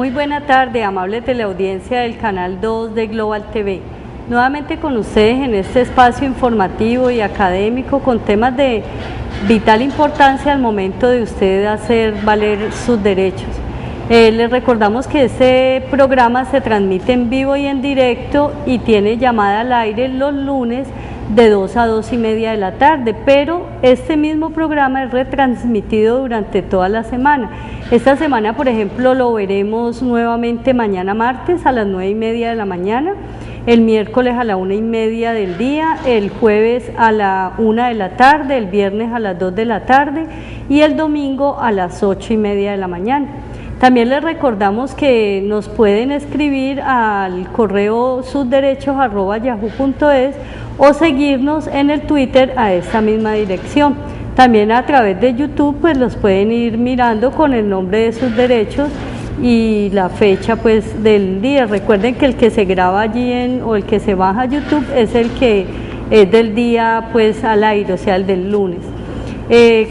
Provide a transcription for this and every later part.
Muy buena tarde, amable teleaudiencia del Canal 2 de Global TV. Nuevamente con ustedes en este espacio informativo y académico con temas de vital importancia al momento de usted hacer valer sus derechos. Les recordamos que este programa se transmite en vivo y en directo y tiene llamada al aire los lunes de 2 a 2 y media de la tarde, pero este mismo programa es retransmitido durante toda la semana. Esta semana, por ejemplo, lo veremos nuevamente mañana martes a las 9 y media de la mañana, el miércoles a la 1 y media del día, el jueves a la 1 de la tarde, el viernes a las 2 de la tarde y el domingo a las 8 y media de la mañana. También les recordamos que nos pueden escribir al correo susderechos@yahoo.es o seguirnos en el Twitter a esta misma dirección. También a través de YouTube pues los pueden ir mirando con el nombre de Sus Derechos y la fecha pues del día. Recuerden que el que se graba allí o el que se baja a YouTube es el que es del día pues al aire, o sea el del lunes.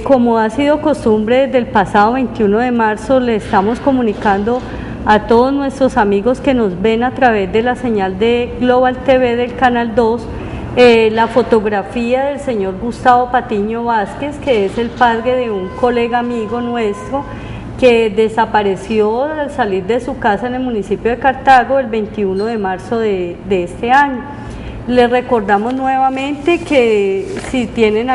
Como ha sido costumbre desde el pasado 21 de marzo, le estamos comunicando a todos nuestros amigos que nos ven a través de la señal de Global TV del Canal 2, la fotografía del señor Gustavo Patiño Vázquez, que es el padre de un colega amigo nuestro que desapareció al salir de su casa en el municipio de Cartago el 21 de marzo de este año. Les recordamos nuevamente que si tienen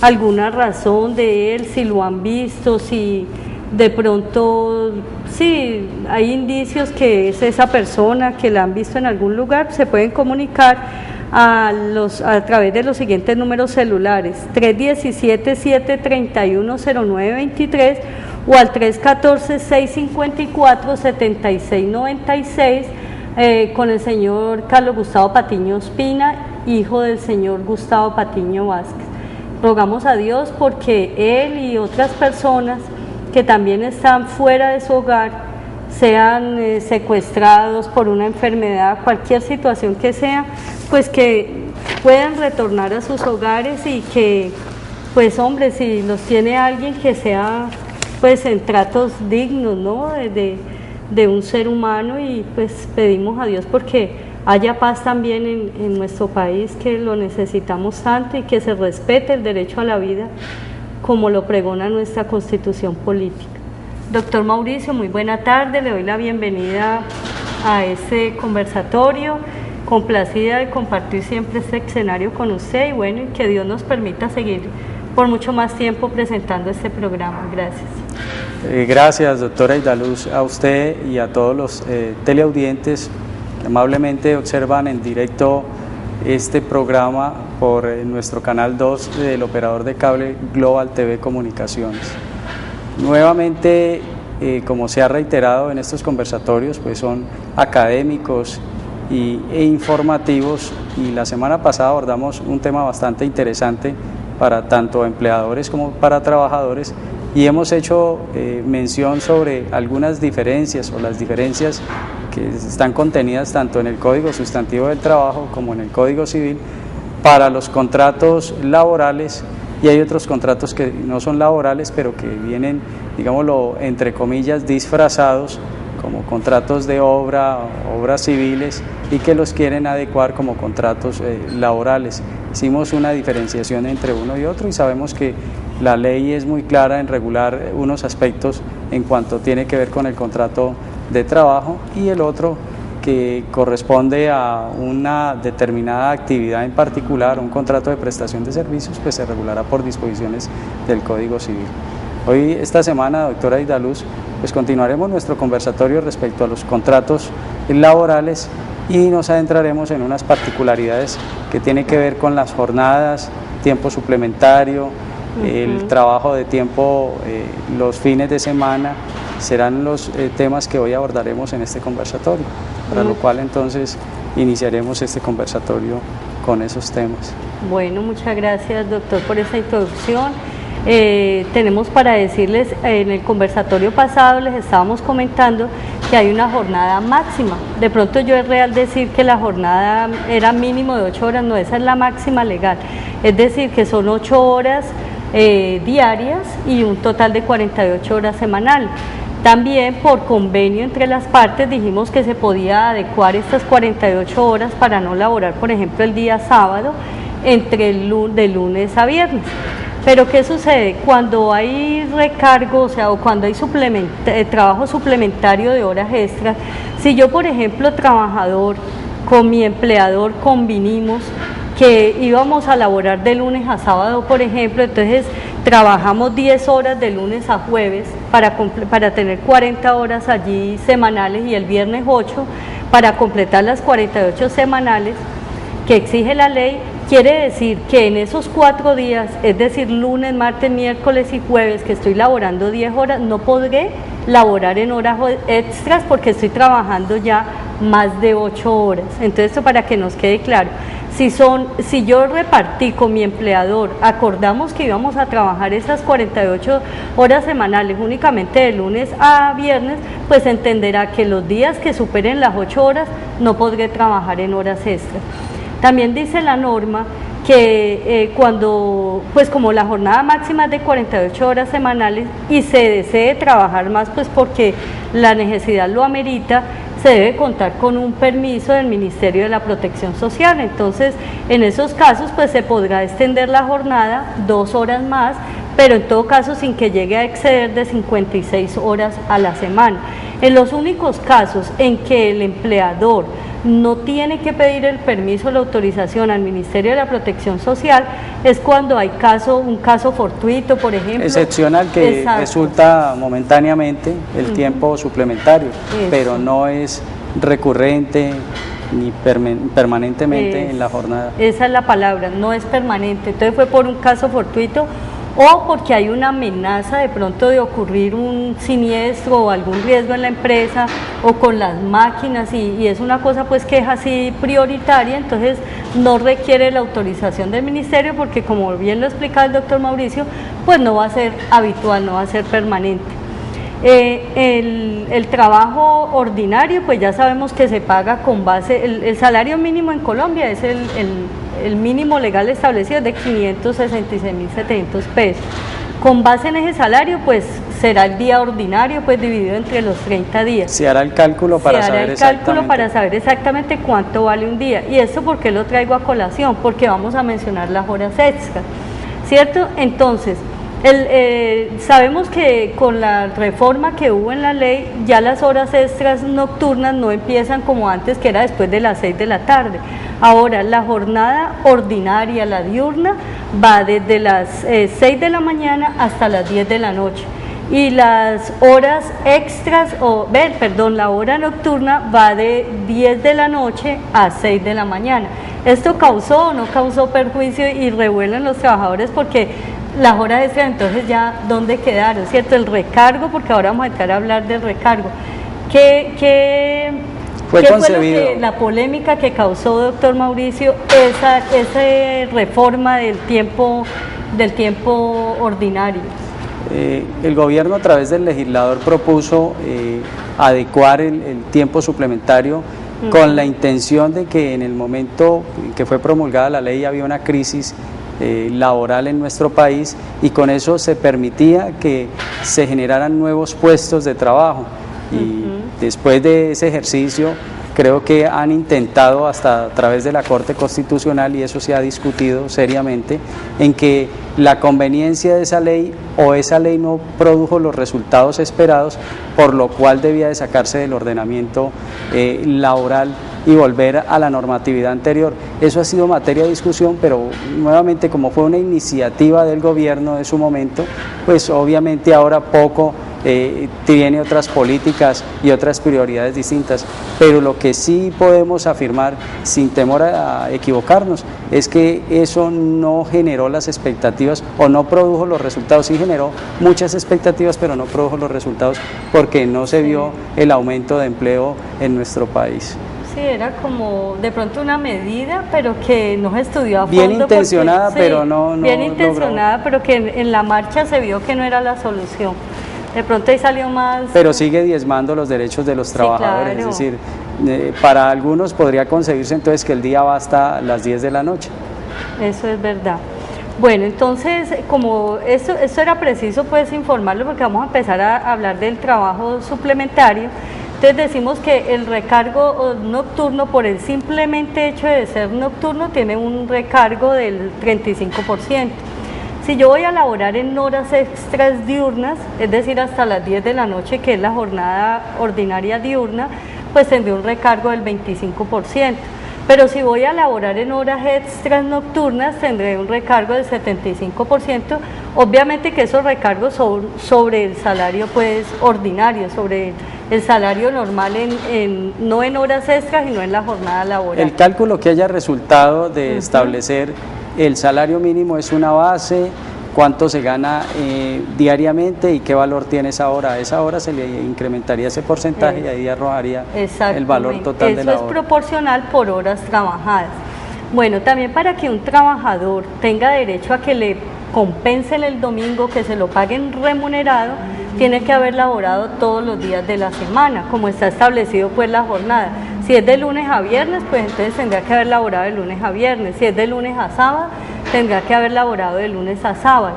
alguna razón de él, si lo han visto, si de pronto, si hay indicios que es esa persona, que la han visto en algún lugar, se pueden comunicar a través de los siguientes números celulares: 317-731-0923 o al 314-654-7696 con el señor Carlos Gustavo Patiño Ospina, hijo del señor Gustavo Patiño Vázquez. Rogamos a Dios porque él y otras personas que también están fuera de su hogar, sean secuestrados por una enfermedad, cualquier situación que sea, pues que puedan retornar a sus hogares y que, pues hombre, si los tiene alguien que sea pues en tratos dignos, ¿no? de un ser humano, y pues pedimos a Dios porque haya paz también en nuestro país, que lo necesitamos tanto, y que se respete el derecho a la vida como lo pregona nuestra Constitución política. Doctor Mauricio, muy buena tarde, le doy la bienvenida a este conversatorio, complacida de compartir siempre este escenario con usted, y bueno, y que Dios nos permita seguir por mucho más tiempo presentando este programa. Gracias. Gracias, doctora Idaluz, a usted y a todos los teleaudientes que amablemente observan en directo este programa por nuestro canal 2 del operador de cable Global TV Comunicaciones. Nuevamente, como se ha reiterado en estos conversatorios, pues son académicos e informativos, y la semana pasada abordamos un tema bastante interesante para tanto empleadores como para trabajadores, y hemos hecho mención sobre algunas diferencias o las diferencias que están contenidas tanto en el Código Sustantivo del Trabajo como en el Código Civil para los contratos laborales, y hay otros contratos que no son laborales pero que vienen, digámoslo, entre comillas, disfrazados como contratos de obra, obras civiles, y que los quieren adecuar como contratos laborales. Hicimos una diferenciación entre uno y otro, y sabemos que la ley es muy clara en regular unos aspectos en cuanto tiene que ver con el contrato de trabajo, y el otro que corresponde a una determinada actividad en particular, un contrato de prestación de servicios, pues se regulará por disposiciones del Código Civil. Hoy, esta semana, doctora Idaluz, pues continuaremos nuestro conversatorio respecto a los contratos laborales y nos adentraremos en unas particularidades que tienen que ver con las jornadas, tiempo suplementario, el trabajo de tiempo, los fines de semana. Serán los temas que hoy abordaremos en este conversatorio, para lo cual entonces iniciaremos este conversatorio con esos temas. Bueno, muchas gracias, doctor, por esta introducción. Tenemos para decirles, en el conversatorio pasado les estábamos comentando que hay una jornada máxima. De pronto yo es real decir que la jornada era mínimo de 8 horas, no, esa es la máxima legal, es decir, que son 8 horas diarias y un total de 48 horas semanal. También por convenio entre las partes dijimos que se podía adecuar estas 48 horas para no laborar, por ejemplo, el día sábado de lunes a viernes. Pero ¿qué sucede? Cuando hay recargo, o sea, o cuando hay trabajo suplementario de horas extras, si yo, por ejemplo, trabajador, con mi empleador convinimos que íbamos a laborar de lunes a sábado, por ejemplo, entonces trabajamos 10 horas de lunes a jueves para tener 40 horas allí semanales y el viernes 8 para completar las 48 semanales que exige la ley. Quiere decir que en esos 4 días, es decir, lunes, martes, miércoles y jueves, que estoy laborando 10 horas, no podré laborar en horas extras porque estoy trabajando ya más de 8 horas. Entonces, esto para que nos quede claro. Si yo repartí con mi empleador, acordamos que íbamos a trabajar esas 48 horas semanales únicamente de lunes a viernes, pues entenderá que los días que superen las 8 horas no podré trabajar en horas extras. También dice la norma que cuando, pues como la jornada máxima es de 48 horas semanales y se desee trabajar más, pues porque la necesidad lo amerita, se debe contar con un permiso del Ministerio de la Protección Social. Entonces, en esos casos, pues se podrá extender la jornada 2 horas más, pero en todo caso sin que llegue a exceder de 56 horas a la semana. En los únicos casos en que el empleador no tiene que pedir el permiso o la autorización al Ministerio de la Protección Social es cuando hay un caso fortuito, por ejemplo. Excepcional que resulta momentáneamente el tiempo suplementario, pero no es recurrente ni permanentemente en la jornada. Esa es la palabra, no es permanente. Entonces fue por un caso fortuito o porque hay una amenaza de pronto de ocurrir un siniestro o algún riesgo en la empresa o con las máquinas y es una cosa pues que es así prioritaria, entonces no requiere la autorización del ministerio porque, como bien lo explica el doctor Mauricio, pues no va a ser habitual, no va a ser permanente. El trabajo ordinario, pues ya sabemos que se paga con base, el salario mínimo en Colombia es el mínimo legal establecido de 566.700 pesos. Con base en ese salario, pues será el día ordinario, pues dividido entre los 30 días. Se hará el cálculo para saber exactamente cuánto vale un día. ¿Y esto por qué lo traigo a colación? Porque vamos a mencionar las horas extras, ¿cierto? Entonces, sabemos que con la reforma que hubo en la ley, ya las horas extras nocturnas no empiezan como antes, que era después de las 6 de la tarde. Ahora, la jornada ordinaria, la diurna, va desde las 6 de la mañana hasta las 10 de la noche. Y las horas extras, la hora nocturna va de 10 de la noche a 6 de la mañana. ¿Esto causó o no causó perjuicio y revuelo en los trabajadores? Porque las horas extras, entonces ya, ¿dónde quedaron? ¿Cierto? El recargo, porque ahora vamos a entrar a hablar del recargo. ¿Qué fue la polémica que causó, doctor Mauricio, esa reforma del tiempo ordinario? El gobierno, a través del legislador, propuso adecuar el tiempo suplementario con la intención de que en el momento en que fue promulgada la ley había una crisis laboral en nuestro país y con eso se permitía que se generaran nuevos puestos de trabajo y después de ese ejercicio creo que han intentado hasta a través de la Corte Constitucional, y eso se ha discutido seriamente, en que la conveniencia de esa ley o esa ley no produjo los resultados esperados, por lo cual debía de sacarse del ordenamiento laboral y volver a la normatividad anterior. Eso ha sido materia de discusión, pero nuevamente, como fue una iniciativa del gobierno de su momento, pues obviamente ahora poco tiene otras políticas y otras prioridades distintas, pero lo que sí podemos afirmar sin temor a equivocarnos es que eso no generó las expectativas o no produjo los resultados. Sí generó muchas expectativas, pero no produjo los resultados porque no se vio el aumento de empleo en nuestro país. Sí, era como de pronto una medida, pero que no se estudió a fondo. Bien intencionada, pero no bien intencionada, pero que en la marcha se vio que no era la solución. De pronto ahí salió más... Pero sigue diezmando los derechos de los trabajadores, claro. Es decir, para algunos podría concebirse entonces que el día va hasta las 10 de la noche. Eso es verdad. Bueno, entonces, como esto era preciso pues informarlo porque vamos a empezar a hablar del trabajo suplementario. Entonces decimos que el recargo nocturno, por el simplemente hecho de ser nocturno, tiene un recargo del 35%. Si yo voy a laborar en horas extras diurnas, es decir, hasta las 10 de la noche, que es la jornada ordinaria diurna, pues tendré un recargo del 25%. Pero si voy a laborar en horas extras nocturnas, tendré un recargo del 75%. Obviamente que esos recargos son sobre el salario pues ordinario, sobre el salario normal, no en horas extras, sino en la jornada laboral. El cálculo que haya resultado de establecer el salario mínimo es una base, cuánto se gana diariamente y qué valor tiene esa hora. A esa hora se le incrementaría ese porcentaje y ahí arrojaría el valor total de la hora. Eso es proporcional por horas trabajadas. Bueno, también para que un trabajador tenga derecho a que le compensen el domingo, que se lo paguen remunerado, tiene que haber laborado todos los días de la semana, como está establecido pues la jornada. Si es de lunes a viernes, pues entonces tendrá que haber laborado de lunes a viernes. Si es de lunes a sábado, tendrá que haber laborado de lunes a sábado,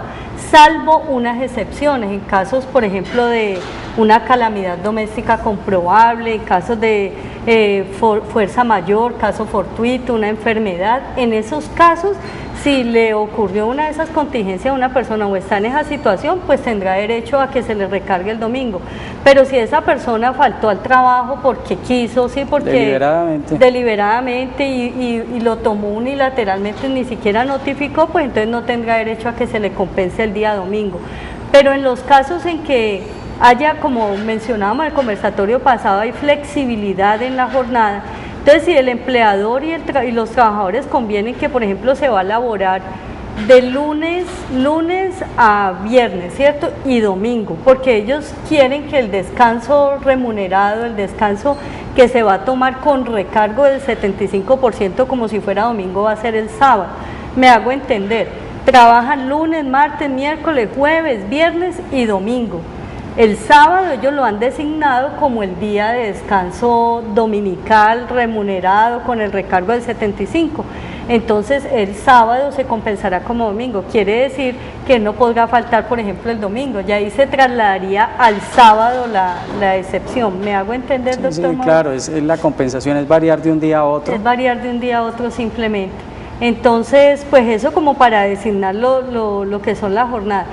salvo unas excepciones, en casos, por ejemplo, de una calamidad doméstica comprobable, en casos de fuerza mayor, caso fortuito, una enfermedad. En esos casos, si le ocurrió una de esas contingencias a una persona o está en esa situación, pues tendrá derecho a que se le recargue el domingo. Pero si esa persona faltó al trabajo porque quiso, sí, porque deliberadamente y lo tomó unilateralmente, ni siquiera notificó, pues entonces no tendrá derecho a que se le compense el día domingo. Pero en los casos en que haya, como mencionábamos en el conversatorio pasado, hay flexibilidad en la jornada. Entonces, si el empleador y los trabajadores convienen que, por ejemplo, se va a laborar de lunes a viernes, ¿cierto? Y domingo, porque ellos quieren que el descanso remunerado, el descanso que se va a tomar con recargo del 75% como si fuera domingo, va a ser el sábado. Me hago entender, trabajan lunes, martes, miércoles, jueves, viernes y domingo. El sábado ellos lo han designado como el día de descanso dominical remunerado con el recargo del 75%. Entonces el sábado se compensará como domingo. Quiere decir que no podrá faltar, por ejemplo, el domingo. Y ahí se trasladaría al sábado la excepción. ¿Me hago entender, doctor? Sí, claro, la compensación es variar de un día a otro. Es variar de un día a otro simplemente. Entonces, pues eso como para designar lo que son las jornadas.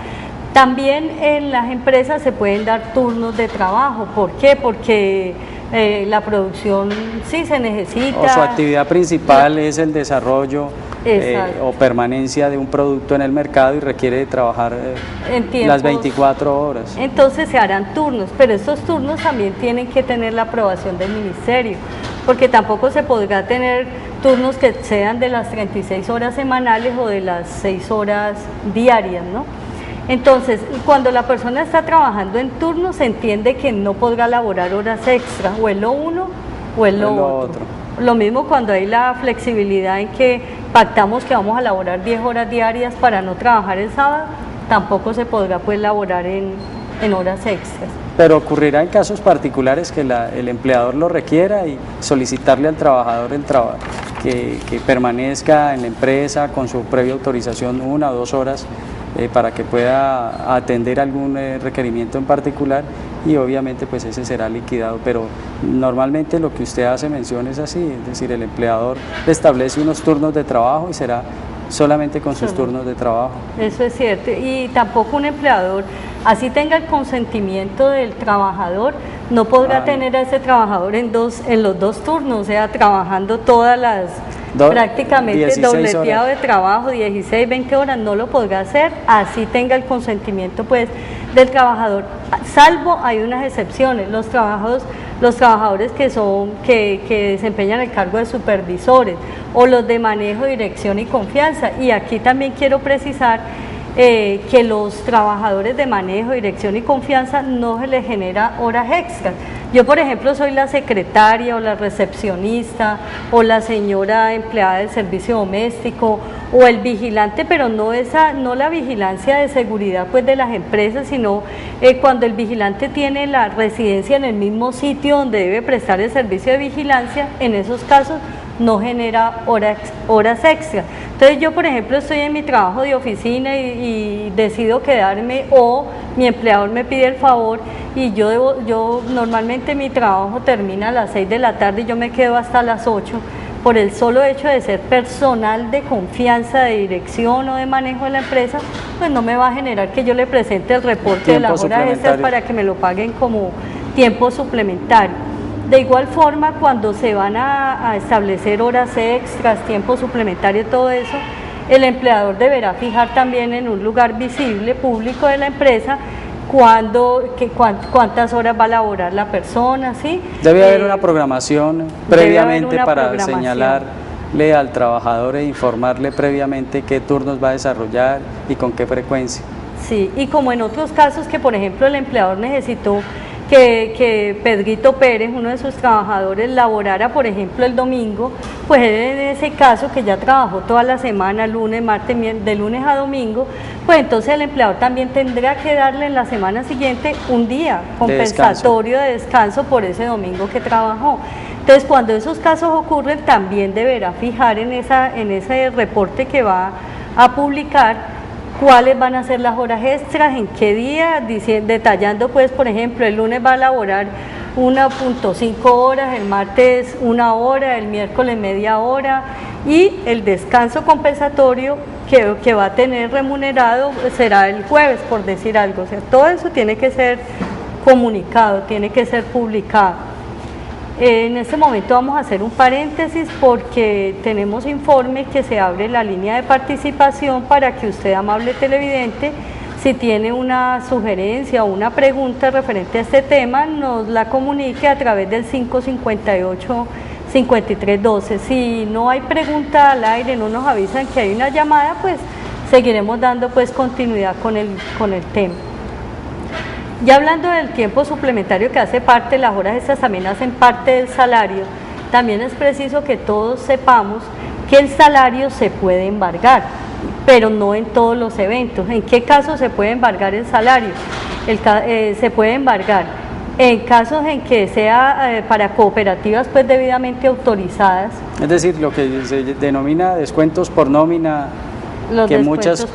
También en las empresas se pueden dar turnos de trabajo. ¿Por qué? Porque la producción sí se necesita. O su actividad principal es el desarrollo o permanencia de un producto en el mercado y requiere de trabajar las 24 horas. Entonces se harán turnos, pero estos turnos también tienen que tener la aprobación del ministerio, porque tampoco se podrá tener turnos que sean de las 36 horas semanales o de las 6 horas diarias, ¿no? Entonces, cuando la persona está trabajando en turno, se entiende que no podrá laborar horas extras, o es lo uno o es lo otro. Lo mismo cuando hay la flexibilidad en que pactamos que vamos a laborar 10 horas diarias para no trabajar el sábado, tampoco se podrá pues laborar en horas extras. Pero ocurrirá en casos particulares que el empleador lo requiera y solicitarle al trabajador que permanezca en la empresa con su previa autorización 1 o 2 horas para que pueda atender algún requerimiento en particular, y obviamente pues ese será liquidado, pero normalmente lo que usted hace mención es así, es decir, el empleador establece unos turnos de trabajo y será solamente con sus turnos de trabajo. Eso es cierto, y tampoco un empleador, así tenga el consentimiento del trabajador, no podrá tener a ese trabajador en los dos turnos, o sea, trabajando todas las prácticamente dobleteado de trabajo, 16, 20 horas, no lo podrá hacer, así tenga el consentimiento pues del trabajador, salvo hay unas excepciones, los trabajadores que desempeñan el cargo de supervisores o los de manejo, dirección y confianza. Y aquí también quiero precisar que los trabajadores de manejo, dirección y confianza no se les genera horas extras. Yo, por ejemplo, soy la secretaria o la recepcionista o la señora empleada del servicio doméstico o el vigilante, pero no la vigilancia de seguridad pues de las empresas, sino cuando el vigilante tiene la residencia en el mismo sitio donde debe prestar el servicio de vigilancia. En esos casos no genera horas extra. Entonces yo, por ejemplo, estoy en mi trabajo de oficina y decido quedarme, o mi empleador me pide el favor y yo normalmente mi trabajo termina a las 6 de la tarde y yo me quedo hasta las 8, por el solo hecho de ser personal de confianza, de dirección o de manejo de la empresa, pues no me va a generar que yo le presente el reporte de las horas extras para que me lo paguen como tiempo suplementario. De igual forma, cuando se van a establecer horas extras, tiempo suplementario, todo eso, el empleador deberá fijar también en un lugar visible, público de la empresa, cuántas horas va a laborar la persona, ¿sí? Debe haber una programación previamente para señalarle al trabajador e informarle previamente qué turnos va a desarrollar y con qué frecuencia. Sí, y como en otros casos que, por ejemplo, el empleador necesitó que Pedrito Pérez, uno de sus trabajadores, laborara, por ejemplo, el domingo, pues él en ese caso, que ya trabajó toda la semana, lunes, martes, de lunes a domingo, pues entonces el empleador también tendrá que darle en la semana siguiente un día compensatorio de descanso por ese domingo que trabajó. Entonces, cuando esos casos ocurren, también deberá fijar en ese reporte que va a publicar cuáles van a ser las horas extras, en qué día, detallando pues, por ejemplo, el lunes va a laborar 1.5 horas, el martes 1 hora, el miércoles media hora, y el descanso compensatorio que va a tener remunerado será el jueves, por decir algo. O sea, todo eso tiene que ser comunicado, tiene que ser publicado. En este momento vamos a hacer un paréntesis porque tenemos informe que se abre la línea de participación para que usted, amable televidente, si tiene una sugerencia o una pregunta referente a este tema, nos la comunique a través del 558-5312. Si no hay pregunta al aire, no nos avisan que hay una llamada, pues seguiremos dando pues continuidad con el tema. Ya hablando del tiempo suplementario que hace parte, las horas extras también hacen parte del salario, también es preciso que todos sepamos que el salario se puede embargar, pero no en todos los eventos. ¿En qué casos se puede embargar el salario? Se puede embargar en casos en que sea para cooperativas pues debidamente autorizadas. Es decir, lo que se denomina descuentos por nómina, que muchas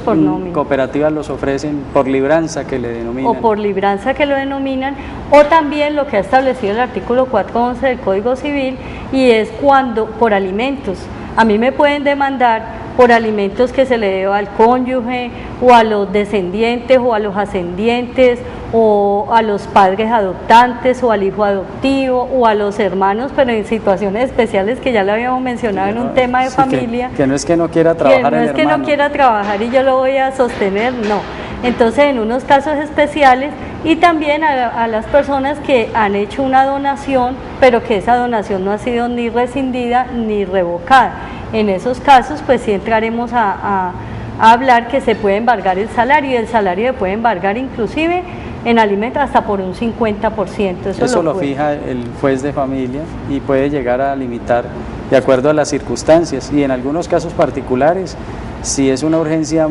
cooperativas los ofrecen por libranza, que le denominan. O por libranza, que lo denominan, o también lo que ha establecido el artículo 411 del Código Civil, y es cuando por alimentos. A mí me pueden demandar por alimentos que se le deba al cónyuge, o a los descendientes, o a los ascendientes, o a los padres adoptantes, o al hijo adoptivo, o a los hermanos, pero en situaciones especiales que ya lo habíamos mencionado en un tema de familia. Que no es que no quiera trabajar, no es que no quiera trabajar y yo lo voy a sostener, no. Entonces, en unos casos especiales, y también a las personas que han hecho una donación, pero que esa donación no ha sido ni rescindida ni revocada. En esos casos, pues sí entraremos a hablar que se puede embargar el salario, y el salario se puede embargar inclusive en alimentos hasta por un 50%. Eso lo fija el juez de familia y puede llegar a limitar de acuerdo a las circunstancias, y en algunos casos particulares, si es una urgencia,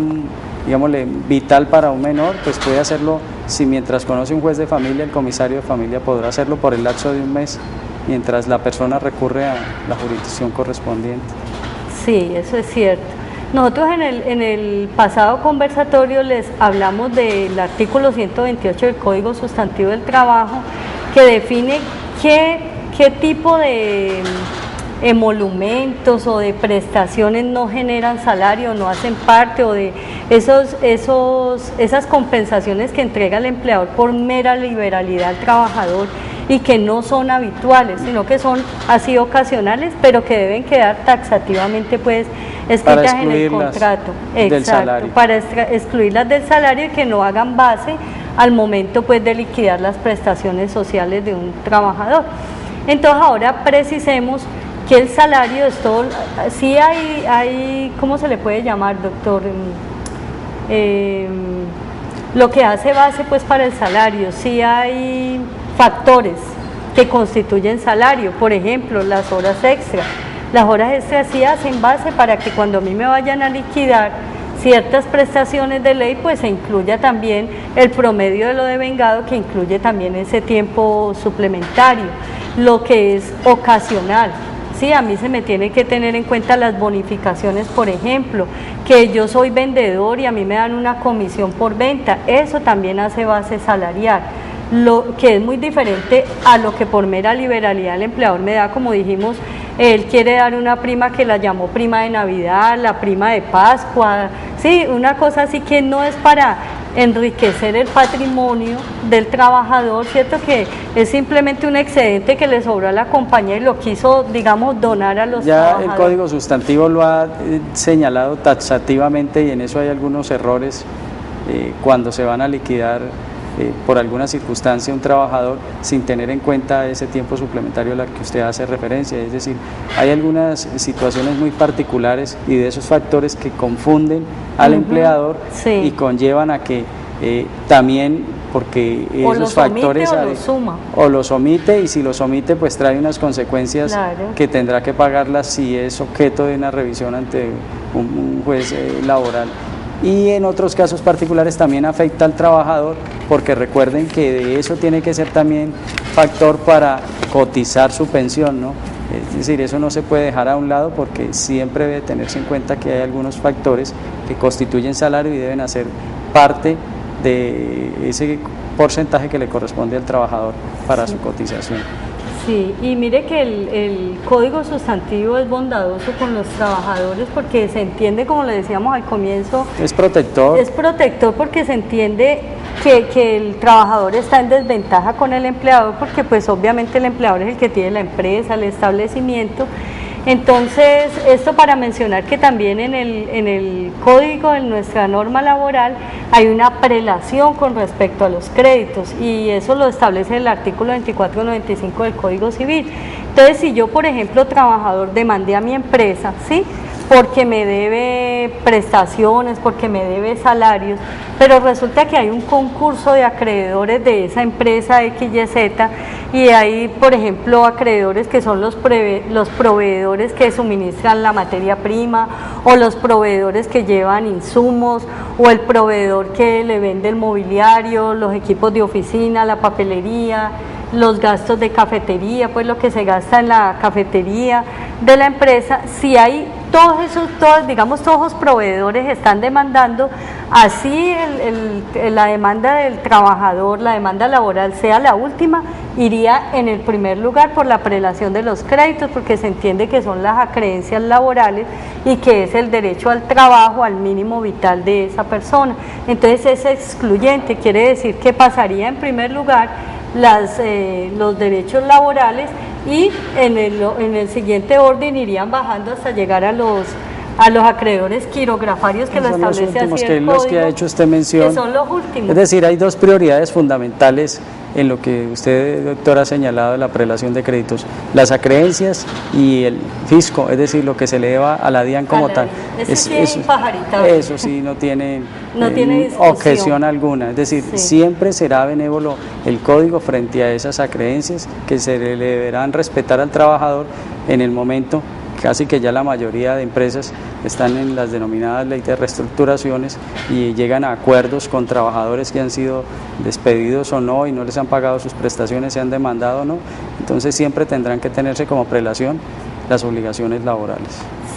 digámosle, vital para un menor, pues puede hacerlo. Si mientras conoce un juez de familia, el comisario de familia podrá hacerlo por el lapso de un mes, mientras la persona recurre a la jurisdicción correspondiente. Sí, eso es cierto. Nosotros en el pasado conversatorio les hablamos del artículo 128 del Código Sustantivo del Trabajo, que define qué tipo de emolumentos o de prestaciones no generan salario, no hacen parte, o de esas compensaciones que entrega el empleador por mera liberalidad al trabajador, y que no son habituales, sino que son así ocasionales, pero que deben quedar taxativamente pues escritas en el contrato. Exacto, para excluirlas del salario y que no hagan base al momento pues de liquidar las prestaciones sociales de un trabajador. Entonces ahora precisemos que el salario es todo, sí hay ¿cómo se le puede llamar, doctor? Lo que hace base pues para el salario, sí hay factores que constituyen salario, por ejemplo, las horas extras. Las horas extras sí hacen base para que cuando a mí me vayan a liquidar ciertas prestaciones de ley, pues se incluya también el promedio de lo devengado, que incluye también ese tiempo suplementario. Lo que es ocasional, Sí, a mí se me tiene que tener en cuenta las bonificaciones, por ejemplo, que yo soy vendedor y a mí me dan una comisión por venta, eso también hace base salarial, lo que es muy diferente a lo que por mera liberalidad el empleador me da, como dijimos. Él quiere dar una prima que la llamó prima de Navidad, la prima de Pascua, sí, una cosa así que no es para enriquecer el patrimonio del trabajador, ¿cierto? Que es simplemente un excedente que le sobró a la compañía y lo quiso, digamos, donar a los trabajadores. Ya el Código Sustantivo lo ha señalado taxativamente y en eso hay algunos errores cuando se van a liquidar por alguna circunstancia un trabajador sin tener en cuenta ese tiempo suplementario a la que usted hace referencia. Es decir, hay algunas situaciones muy particulares y de esos factores que confunden al empleador y conllevan a que también, porque esos factores o los omite, y si los omite pues trae unas consecuencias que tendrá que pagarlas si es objeto de una revisión ante un juez laboral. Y en otros casos particulares también afecta al trabajador, porque recuerden que de eso tiene que ser también factor para cotizar su pensión, ¿no? Es decir, eso no se puede dejar a un lado porque siempre debe tenerse en cuenta que hay algunos factores que constituyen salario y deben hacer parte de ese porcentaje que le corresponde al trabajador para su cotización. Sí, y mire que el Código Sustantivo es bondadoso con los trabajadores porque se entiende, como le decíamos al comienzo, es protector. Es protector porque se entiende que el trabajador está en desventaja con el empleador porque pues obviamente el empleador es el que tiene la empresa, el establecimiento. Entonces, esto para mencionar que también en el código, en nuestra norma laboral, hay una prelación con respecto a los créditos y eso lo establece el artículo 2495 del Código Civil. Entonces, si yo, por ejemplo, trabajador, demandé a mi empresa, ¿sí?, porque me debe prestaciones, porque me debe salarios, pero resulta que hay un concurso de acreedores de esa empresa XYZ y hay, por ejemplo, acreedores que son los proveedores que suministran la materia prima o los proveedores que llevan insumos o el proveedor que le vende el mobiliario, los equipos de oficina, la papelería, los gastos de cafetería, pues lo que se gasta en la cafetería de la empresa. Si hay todos los proveedores están demandando, así la demanda del trabajador, la demanda laboral sea la última, iría en el primer lugar por la prelación de los créditos, porque se entiende que son las acreencias laborales y que es el derecho al trabajo, al mínimo vital de esa persona. Entonces es excluyente, quiere decir que pasaría en primer lugar los derechos laborales y en el siguiente orden irían bajando hasta llegar a los acreedores quirografarios que lo establece así el código, los que ha hecho usted mención, que son los últimos. Es decir, hay dos prioridades fundamentales en lo que usted, doctora, ha señalado de la prelación de créditos: las acreencias y el fisco, es decir, lo que se le deba a la DIAN como tal. Eso sí no tiene objeción alguna, es decir, siempre será benévolo el código frente a esas acreencias que se le deberán respetar al trabajador en el momento. Casi que ya la mayoría de empresas están en las denominadas leyes de reestructuraciones y llegan a acuerdos con trabajadores que han sido despedidos o no y no les han pagado sus prestaciones, se han demandado o no. Entonces siempre tendrán que tenerse como prelación las obligaciones laborales.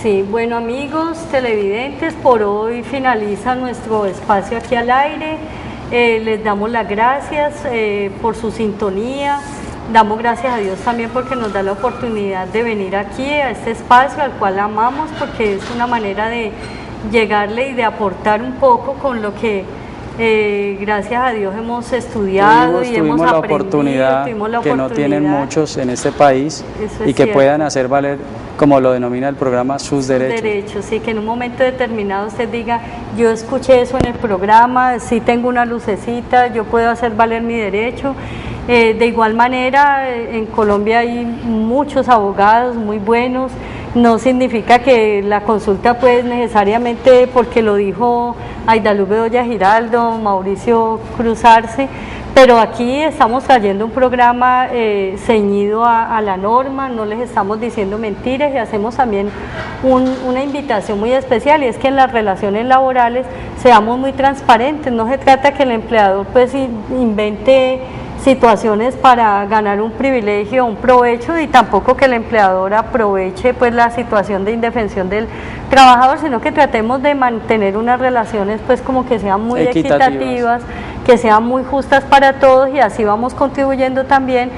Sí, bueno, amigos televidentes, por hoy finaliza nuestro espacio aquí al aire. Les damos las gracias por su sintonía. Damos gracias a Dios también porque nos da la oportunidad de venir aquí a este espacio al cual amamos, porque es una manera de llegarle y de aportar un poco con lo que gracias a Dios hemos estudiado y hemos aprendido. Oportunidad que no tienen muchos en este país y que puedan hacer valer, como lo denomina el programa, sus derechos. Sí, que en un momento determinado usted diga, yo escuché eso en el programa, sí tengo una lucecita, yo puedo hacer valer mi derecho. De igual manera, en Colombia hay muchos abogados muy buenos, no significa que la consulta pues necesariamente porque lo dijo Aidaluz Bedoya Giraldo, Mauricio Cruz Arce, pero aquí estamos trayendo un programa ceñido a la norma, no les estamos diciendo mentiras y hacemos también una invitación muy especial, y es que en las relaciones laborales seamos muy transparentes. No se trata que el empleador pues invente situaciones para ganar un privilegio, un provecho, y tampoco que el empleador aproveche pues la situación de indefensión del trabajador, sino que tratemos de mantener unas relaciones pues como que sean muy equitativas, que sean muy justas para todos, y así vamos contribuyendo también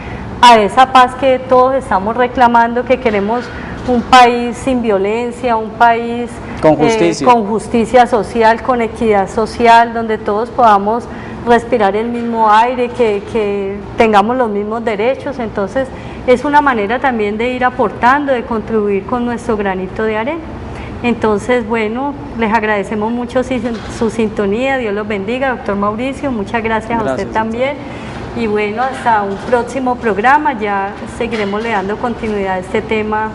a esa paz que todos estamos reclamando, que queremos un país sin violencia, un país con justicia social, con equidad social, donde todos podamos respirar el mismo aire, que tengamos los mismos derechos. Entonces es una manera también de ir aportando, de contribuir con nuestro granito de arena. Entonces, bueno, les agradecemos mucho su sintonía, Dios los bendiga, doctor Mauricio, muchas gracias a usted también. Y bueno, hasta un próximo programa, ya seguiremos le dando continuidad a este tema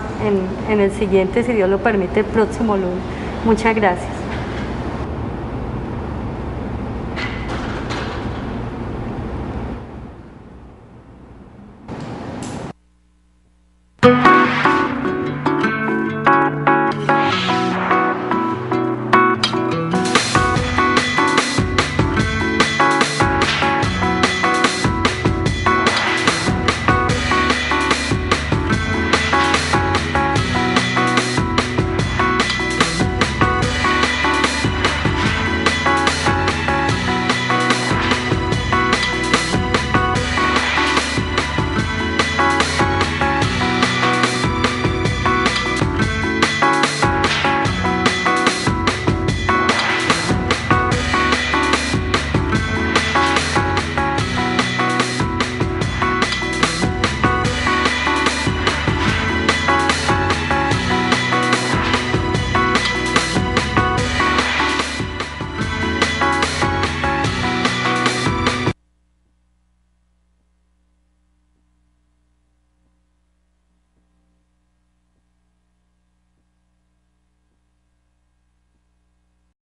en el siguiente, si Dios lo permite, el próximo lunes. Muchas gracias.